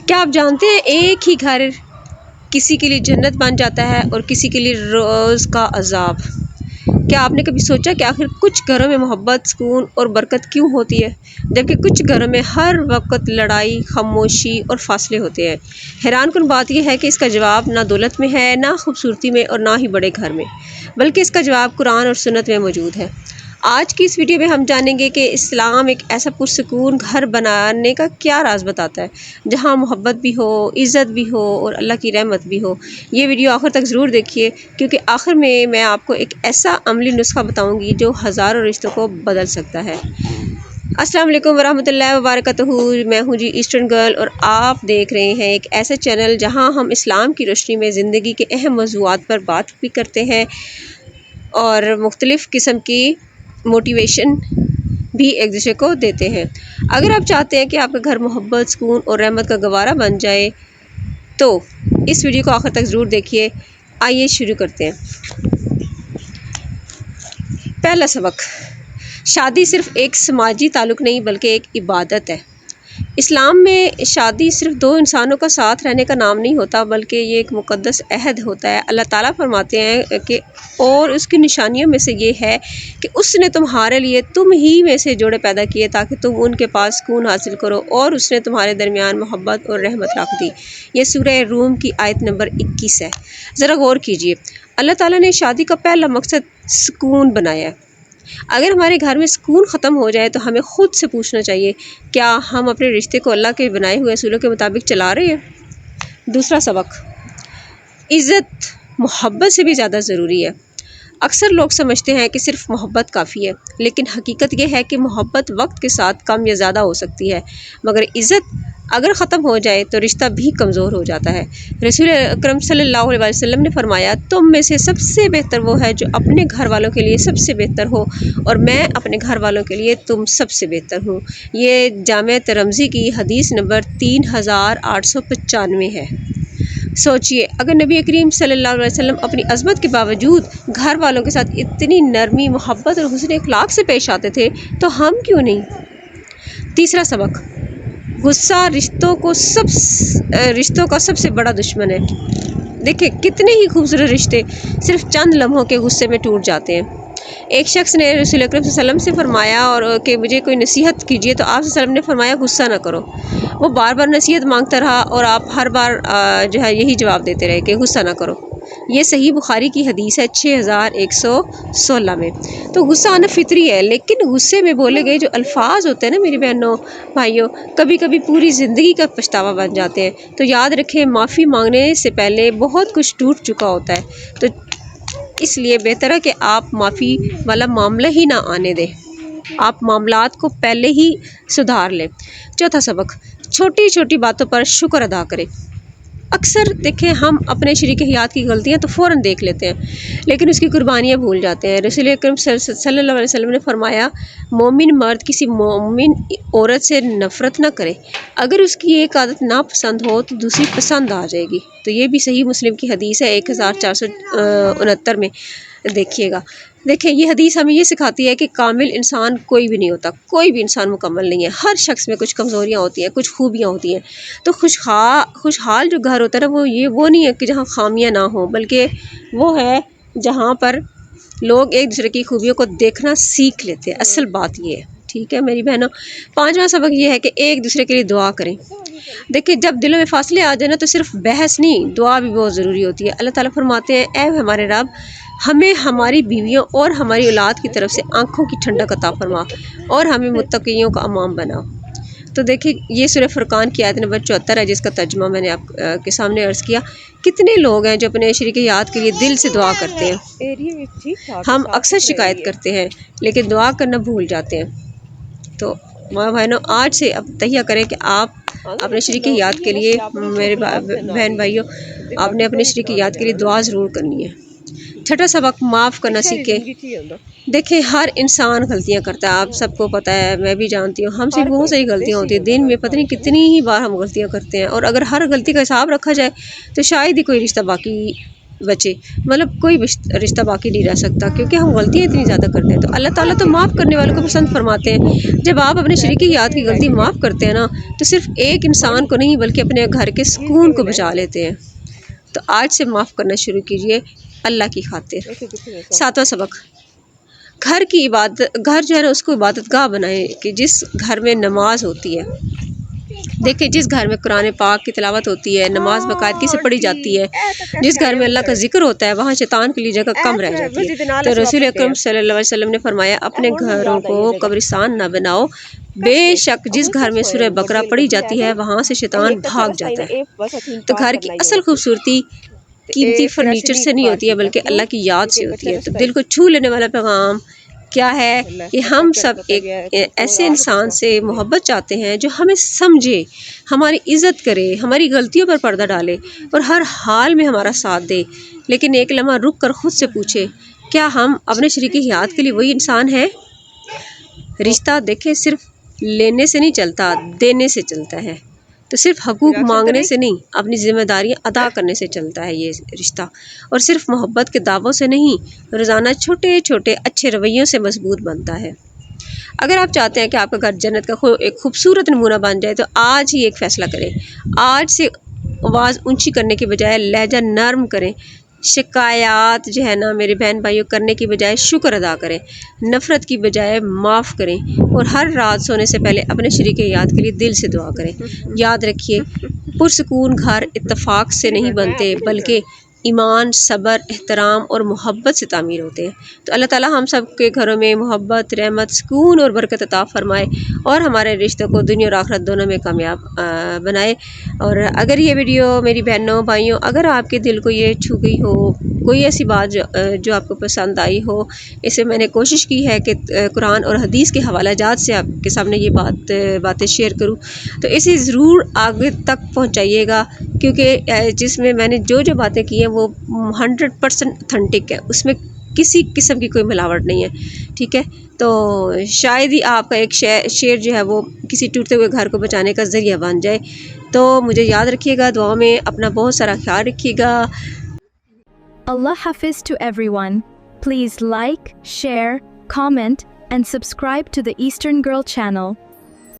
کیا آپ جانتے ہیں ایک ہی گھر کسی کے لیے جنت بن جاتا ہے اور کسی کے لیے روز کا عذاب؟ کیا آپ نے کبھی سوچا کہ آخر کچھ گھروں میں محبت، سکون اور برکت کیوں ہوتی ہے، جبکہ کچھ گھروں میں ہر وقت لڑائی، خاموشی اور فاصلے ہوتے ہیں؟ حیران کن بات یہ ہے کہ اس کا جواب نہ دولت میں ہے، نہ خوبصورتی میں، اور نہ ہی بڑے گھر میں، بلکہ اس کا جواب قرآن اور سنت میں موجود ہے۔ آج کی اس ویڈیو میں ہم جانیں گے کہ اسلام ایک ایسا پرسکون گھر بنانے کا کیا راز بتاتا ہے جہاں محبت بھی ہو، عزت بھی ہو اور اللہ کی رحمت بھی ہو۔ یہ ویڈیو آخر تک ضرور دیکھیے، کیونکہ آخر میں آپ کو ایک ایسا عملی نسخہ بتاؤں گی جو ہزاروں رشتوں کو بدل سکتا ہے۔ السلام علیکم ورحمۃ اللہ وبرکاتہ، میں ہوں جی ایسٹرن گرل، اور آپ دیکھ رہے ہیں ایک ایسا چینل جہاں ہم اسلام کی روشنی میں زندگی کے اہم موضوعات پر بات بھی کرتے ہیں اور مختلف قسم کی موٹیویشن بھی ایک دوسرے کو دیتے ہیں۔ اگر آپ چاہتے ہیں کہ آپ کا گھر محبت، سکون اور رحمت کا گہوارہ بن جائے تو اس ویڈیو کو آخر تک ضرور دیکھیے۔ آئیے شروع کرتے ہیں۔ پہلا سبق، شادی صرف ایک سماجی تعلق نہیں بلکہ ایک عبادت ہے۔ اسلام میں شادی صرف دو انسانوں کا ساتھ رہنے کا نام نہیں ہوتا، بلکہ یہ ایک مقدس عہد ہوتا ہے۔ اللہ تعالیٰ فرماتے ہیں کہ اور اس کی نشانیوں میں سے یہ ہے کہ اس نے تمہارے لیے تم ہی میں سے جوڑے پیدا کیے تاکہ تم ان کے پاس سکون حاصل کرو، اور اس نے تمہارے درمیان محبت اور رحمت رکھ دی۔ یہ سورہ روم کی آیت نمبر 21 ہے۔ ذرا غور کیجئے، اللہ تعالیٰ نے شادی کا پہلا مقصد سکون بنایا ہے۔ اگر ہمارے گھر میں سکون ختم ہو جائے تو ہمیں خود سے پوچھنا چاہیے، کیا ہم اپنے رشتے کو اللہ کے بنائے ہوئے اصولوں کے مطابق چلا رہے ہیں؟ دوسرا سبق، عزت محبت سے بھی زیادہ ضروری ہے۔ اکثر لوگ سمجھتے ہیں کہ صرف محبت کافی ہے، لیکن حقیقت یہ ہے کہ محبت وقت کے ساتھ کم یا زیادہ ہو سکتی ہے، مگر عزت اگر ختم ہو جائے تو رشتہ بھی کمزور ہو جاتا ہے۔ رسول اکرم صلی اللہ علیہ وسلم نے فرمایا، تم میں سے سب سے بہتر وہ ہے جو اپنے گھر والوں کے لیے سب سے بہتر ہو، اور میں اپنے گھر والوں کے لیے تم سب سے بہتر ہوں۔ یہ جامع ترمذی کی حدیث نمبر 3895 ہے۔ سوچئے، اگر نبی کریم صلی اللہ علیہ وسلم اپنی عظمت کے باوجود گھر والوں کے ساتھ اتنی نرمی، محبت اور حسن اخلاق سے پیش آتے تھے تو ہم کیوں نہیں؟ تیسرا سبق، غصہ رشتوں کا سب سے بڑا دشمن ہے۔ دیکھیں کتنے ہی خوبصورت رشتے صرف چند لمحوں کے غصے میں ٹوٹ جاتے ہیں۔ ایک شخص نے رسول اکرم صلی اللہ علیہ وسلم سے فرمایا اور کہ مجھے کوئی نصیحت کیجیے، تو آپ صلی اللہ علیہ وسلم نے فرمایا غصہ نہ کرو۔ وہ بار بار نصیحت مانگتا رہا اور آپ ہر بار یہی جواب دیتے رہے کہ غصہ نہ کرو۔ یہ صحیح بخاری کی حدیث ہے 6116 میں۔ تو غصہ آنا فطری ہے، لیکن غصے میں بولے گئے جو الفاظ ہوتے ہیں نا میری بہنوں بھائیوں، کبھی کبھی پوری زندگی کا پچھتاوا بن جاتے ہیں۔ تو یاد رکھیں، معافی مانگنے سے پہلے بہت کچھ ٹوٹ چکا ہوتا ہے، تو اس لیے بہتر ہے کہ آپ معافی والا معاملہ ہی نہ آنے دیں، آپ معاملات کو پہلے ہی سدھار لیں۔ چوتھا سبق، چھوٹی چھوٹی باتوں پر شکر ادا کریں۔ اکثر دیکھیں ہم اپنے شریک حیات کی غلطیاں تو فوراً دیکھ لیتے ہیں، لیکن اس کی قربانیاں بھول جاتے ہیں۔ رسول اکرم صلی اللہ علیہ وسلم نے فرمایا، مومن مرد کسی مومن عورت سے نفرت نہ کرے، اگر اس کی ایک عادت ناپسند ہو تو دوسری پسند آ جائے گی۔ تو یہ بھی صحیح مسلم کی حدیث ہے 1469 میں، دیکھیے گا۔ دیکھیں یہ حدیث ہمیں یہ سکھاتی ہے کہ کامل انسان کوئی بھی نہیں ہوتا، کوئی بھی انسان مکمل نہیں ہے، ہر شخص میں کچھ کمزوریاں ہوتی ہیں، کچھ خوبیاں ہوتی ہیں۔ تو خوشحال جو گھر ہوتا ہے نا وہ نہیں ہے کہ جہاں خامیاں نہ ہوں، بلکہ وہ ہے جہاں پر لوگ ایک دوسرے کی خوبیوں کو دیکھنا سیکھ لیتے ہیں۔ اصل بات یہ ہے، ٹھیک ہے میری بہنوں۔ پانچواں سبق یہ ہے کہ ایک دوسرے کے لیے دعا کریں۔ دیکھیں جب دلوں میں فاصلے آ جائیں نا تو صرف بحث نہیں، دعا بھی بہت ضروری ہوتی ہے۔ اللہ تعالیٰ فرماتے ہیں، اے ہمارے رب، ہمیں ہماری بیویوں اور ہماری اولاد کی طرف سے آنکھوں کی ٹھنڈک عطا فرما اور ہمیں متقیوں کا امام بناؤ۔ تو دیکھیں یہ سورہ فرقان کی آیت نمبر 74 ہے، جس کا ترجمہ میں نے آپ کے سامنے عرض کیا۔ کتنے لوگ ہیں جو اپنے شریک حیات کے لیے دل سے دعا کرتے ہیں، ہم اکثر شکایت کرتے ہیں لیکن دعا کرنا بھول جاتے ہیں۔ تو ماں بہنوں آج سے اب تہیہ کریں کہ آپ اپنے شریک حیات کے لیے، میرے بہن بھائیوں، آپ نے اپنے شریک حیات کے لیے دعا ضرور کرنی ہے۔ چھٹا سبق، معاف کرنا سیکھیں۔ دیکھیں ہر انسان غلطیاں کرتا ہے، آپ سب کو پتہ ہے، میں بھی جانتی ہوں، ہم سے بہت ساری غلطیاں ہوتی ہیں، دن میں پتہ نہیں کتنی ہی بار ہم غلطیاں کرتے ہیں، اور اگر ہر غلطی کا حساب رکھا جائے تو شاید ہی کوئی رشتہ باقی بچے، مطلب کوئی رشتہ باقی نہیں رہ سکتا، کیونکہ ہم غلطیاں اتنی زیادہ کرتے ہیں۔ تو اللہ تعالیٰ تو معاف کرنے والوں کو پسند فرماتے ہیں۔ جب آپ اپنے شریک حیات کی غلطی معاف کرتے ہیں نا، تو صرف ایک انسان کو نہیں بلکہ اپنے گھر کے سکون کو بچا لیتے ہیں۔ تو آج سے معاف کرنا شروع کیجئے اللہ کی خاطر۔ 7واں سبق، گھر کی عبادت، گھر جو ہے نا اس کو عبادت گاہ بنائیں کہ جس گھر میں نماز ہوتی ہے۔ دیکھیں جس گھر میں قرآن پاک کی تلاوت ہوتی ہے، نماز باقاعدگی سے پڑھی جاتی ہے، جس گھر میں اللہ کا ذکر ہوتا ہے، وہاں شیطان کے لیے جگہ کم رہ جاتی ہے۔ تو رسول اکرم صلی اللہ علیہ وسلم نے فرمایا اپنے گھروں کو قبرستان نہ بناؤ، بے شک جس گھر میں سورہ بقرہ پڑھی جاتی ہے وہاں سے شیطان بھاگ جاتا ہے۔ تو گھر کی اصل خوبصورتی قیمتی فرنیچر سے نہیں ہوتی ہے بلکہ اللہ کی یاد سے ہوتی ہے۔ تو دل کو چھو لینے والا پیغام کیا ہے کہ ہم سب ایک ایسے انسان سے محبت چاہتے ہیں جو ہمیں سمجھے، ہماری عزت کرے، ہماری غلطیوں پر پردہ ڈالے اور ہر حال میں ہمارا ساتھ دے، لیکن ایک لمحہ رک کر خود سے پوچھے کیا ہم اپنے شریک حیات کے لیے وہی انسان ہیں؟ رشتہ دیکھیں صرف لینے سے نہیں چلتا، دینے سے چلتا ہے۔ تو صرف حقوق مانگنے سے نہیں، اپنی ذمہ داریاں ادا کرنے سے چلتا ہے یہ رشتہ، اور صرف محبت کے دعووں سے نہیں، روزانہ چھوٹے چھوٹے اچھے رویوں سے مضبوط بنتا ہے۔ اگر آپ چاہتے ہیں کہ آپ کا گھر جنت کا ایک خوبصورت نمونہ بن جائے تو آج ہی ایک فیصلہ کریں، آج سے آواز اونچی کرنے کے بجائے لہجہ نرم کریں، شکایات جو ہے نا میرے بہن بھائیوں کرنے کی بجائے شکر ادا کریں، نفرت کی بجائے معاف کریں، اور ہر رات سونے سے پہلے اپنے شریک حیات کے لیے دل سے دعا کریں۔ یاد رکھیے پرسکون گھر اتفاق سے نہیں بنتے بلکہ ایمان، صبر، احترام اور محبت سے تعمیر ہوتے ہیں۔ تو اللہ تعالیٰ ہم سب کے گھروں میں محبت، رحمت، سکون اور برکت عطا فرمائے اور ہمارے رشتوں کو دنیا اور آخرت دونوں میں کامیاب بنائے۔ اور اگر یہ ویڈیو میری بہنوں بھائیوں اگر آپ کے دل کو یہ چھو گئی ہو، کوئی ایسی بات جو آپ کو پسند آئی ہو، اسے میں نے کوشش کی ہے کہ قرآن اور حدیث کے حوالہ جات سے آپ کے سامنے یہ باتیں شیئر کروں، تو اسے ضرور آگے تک پہنچائیے گا، کیونکہ جس میں نے جو باتیں کی ہیں وہ 100% اتھینٹک ہے، اس میں کسی قسم کی کوئی ملاوٹ نہیں ہے، ٹھیک ہے؟ تو شاید ہی آپ کا ایک شعر جو ہے وہ کسی ٹوٹتے ہوئے گھر کو بچانے کا ذریعہ بن جائے۔ تو مجھے یاد رکھیے گا، دعا میں اپنا بہت سارا خیال رکھیے گا۔ Allah Hafiz to everyone. Please like, share, comment, and subscribe to the Eastern Girl channel.